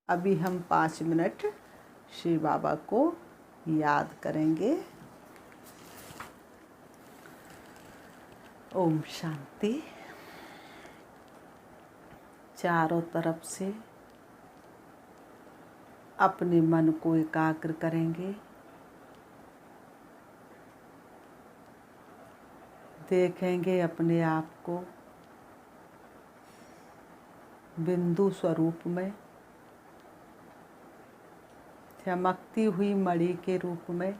अभी हम 5 मिनट शिव बाबा को याद करेंगे। ओम शांति। चारों तरफ से अपने मन को एकाग्र करेंगे। देखेंगे अपने आप को बिंदु स्वरूप में, चमकती हुई मणि के रूप में।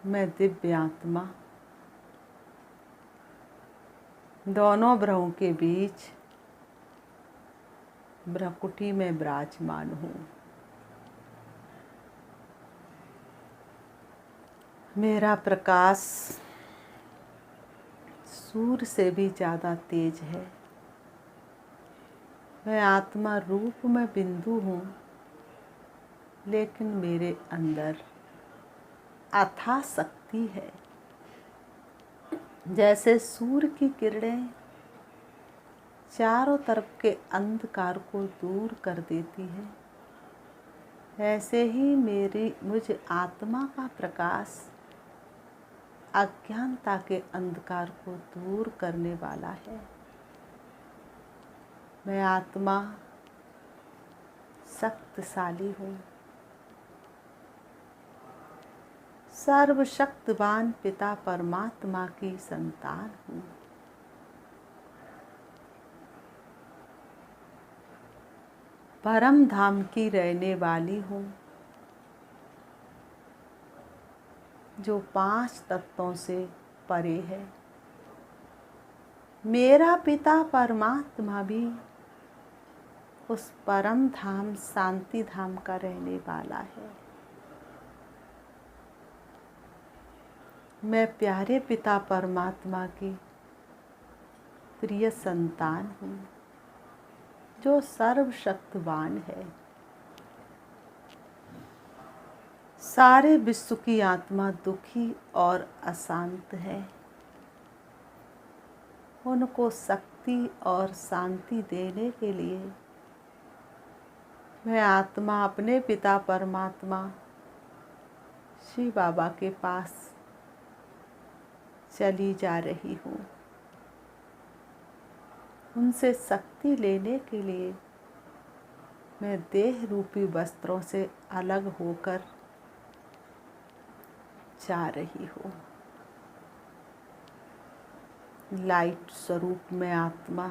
मैं दिव्य आत्मा दोनों भ्रुओं के बीच भ्रकुटी में विराजमान हूँ। मेरा प्रकाश सूर्य से भी ज़्यादा तेज है। मैं आत्मा रूप में बिंदु हूँ, लेकिन मेरे अंदर अथाह शक्ति है। जैसे सूर्य की किरणें चारों तरफ के अंधकार को दूर कर देती है, ऐसे ही मुझ आत्मा का प्रकाश अज्ञानता के अंधकार को दूर करने वाला है। मैं आत्मा शक्तिशाली हूँ। सर्वशक्तिवान पिता परमात्मा की संतान हूँ। परम धाम की रहने वाली हूँ, जो 5 तत्वों से परे है। मेरा पिता परमात्मा भी उस परम धाम शांति धाम का रहने वाला है। मैं प्यारे पिता परमात्मा की प्रिय संतान हूँ, जो सर्वशक्तिवान है। सारे विश्व की आत्मा दुखी और अशांत है। उनको शक्ति और शांति देने के लिए मैं आत्मा अपने पिता परमात्मा शिव बाबा के पास चली जा रही हूँ। उनसे शक्ति लेने के लिए मैं देह रूपी वस्त्रों से अलग होकर जा रही हूँ। लाइट स्वरूप में आत्मा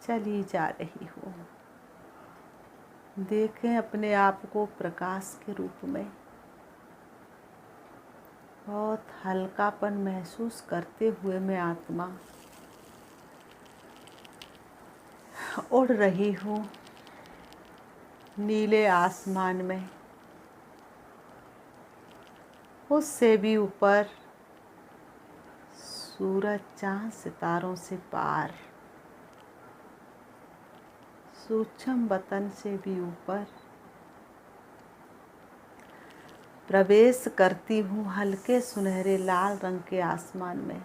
चली जा रही हूँ। देखें अपने आप को प्रकाश के रूप में। बहुत हल्कापन महसूस करते हुए मैं आत्मा उड़ रही हूँ नीले आसमान में। उससे भी ऊपर सूरज चाँद सितारों से पार, सूक्ष्म वतन से भी ऊपर प्रवेश करती हूँ हल्के सुनहरे लाल रंग के आसमान में,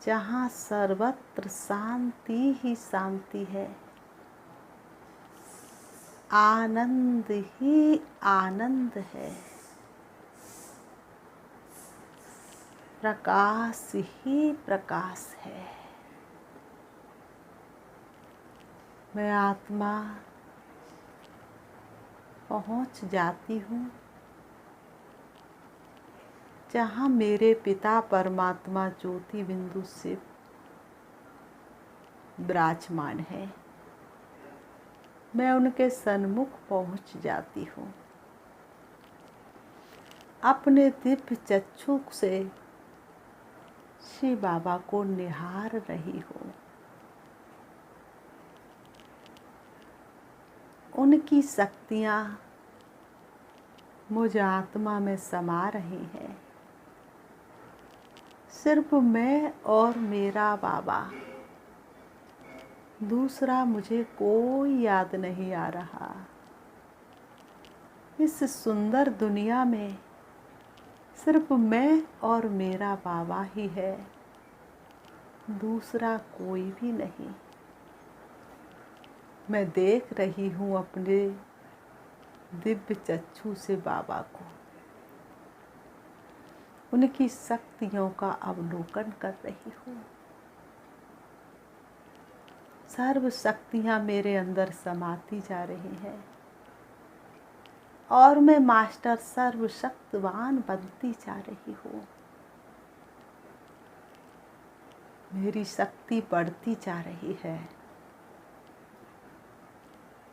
जहाँ सर्वत्र शांति ही शांति है। आनंद ही आनंद है। प्रकाश ही प्रकाश है। मैं आत्मा पहुँच जाती हूँ जहाँ मेरे पिता परमात्मा ज्योति बिंदु से विराजमान है। मैं उनके सन्मुख पहुँच जाती हूँ। अपने दिव्य चक्षु से शिव बाबा को निहार रही हूँ। उनकी शक्तियाँ मुझ आत्मा में समा रही हैं। सिर्फ मैं और मेरा बाबा, दूसरा मुझे कोई याद नहीं आ रहा। इस सुंदर दुनिया में सिर्फ मैं और मेरा बाबा ही है। दूसरा कोई भी नहीं। मैं देख रही हूँ अपने दिव्य चक्षु से बाबा को, उनकी शक्तियों का अवलोकन कर रही हूँ। सर्व शक्तियाँ मेरे अंदर समाती जा रही हैं और मैं मास्टर सर्वशक्तिवान बनती जा रही हूँ। मेरी शक्ति बढ़ती जा रही है।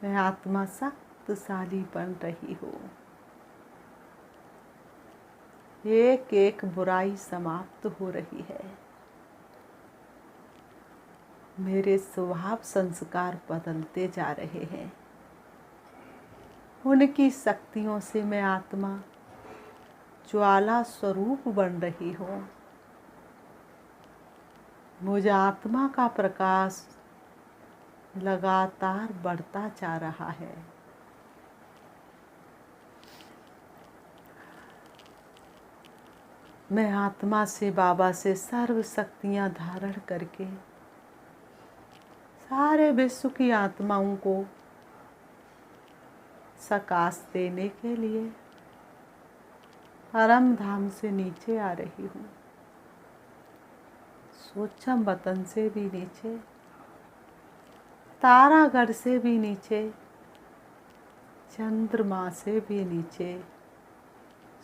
मैं आत्मा शक्तिशाली बन रही हूँ। एक एक बुराई समाप्त हो रही है। मेरे स्वभाव संस्कार बदलते जा रहे हैं। उनकी शक्तियों से मैं आत्मा ज्वाला स्वरूप बन रही हूँ। मुझे आत्मा का प्रकाश लगातार बढ़ता जा रहा है। मैं आत्मा से बाबा से सर्व शक्तियाँ धारण करके सारे विश्व की आत्माओं को सकाश देने के लिए परम धाम से नीचे आ रही हूँ। सूक्ष्म वतन से भी नीचे, तारागढ़ से भी नीचे, चंद्रमा से भी नीचे,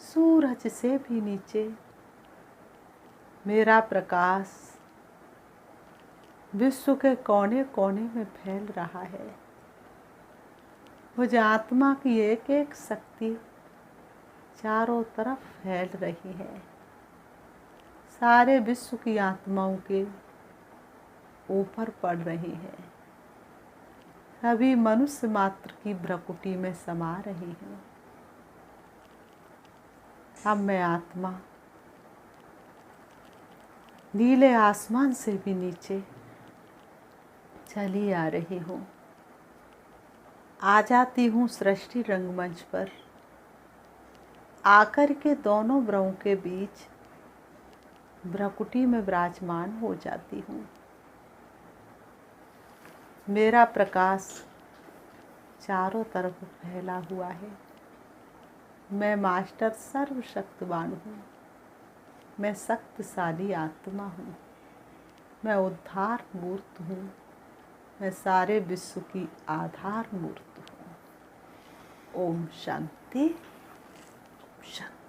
सूरज से भी नीचे मेरा प्रकाश विश्व के कोने कोने में फैल रहा है। मुझे आत्मा की एक एक शक्ति चारों तरफ फैल रही है। सारे विश्व की आत्माओं के ऊपर पड़ रही है। अभी मनुष्य मात्र की भ्रकुटी में समा रही है। अब मैं आत्मा नीले आसमान से भी नीचे चली आ रही हूँ। आ जाती हूँ सृष्टि रंगमंच पर, आकर के दोनों भ्रमों के बीच भ्रकुटी में विराजमान हो जाती हूँ। मेरा प्रकाश चारों तरफ फैला हुआ है। मैं मास्टर सर्वशक्तिवान हूँ। मैं शक्तिशाली आत्मा हूँ। मैं उद्धार मूर्त हूँ। मैं सारे विश्व की आधार मूर्त हूँ। ओम शांति शांति।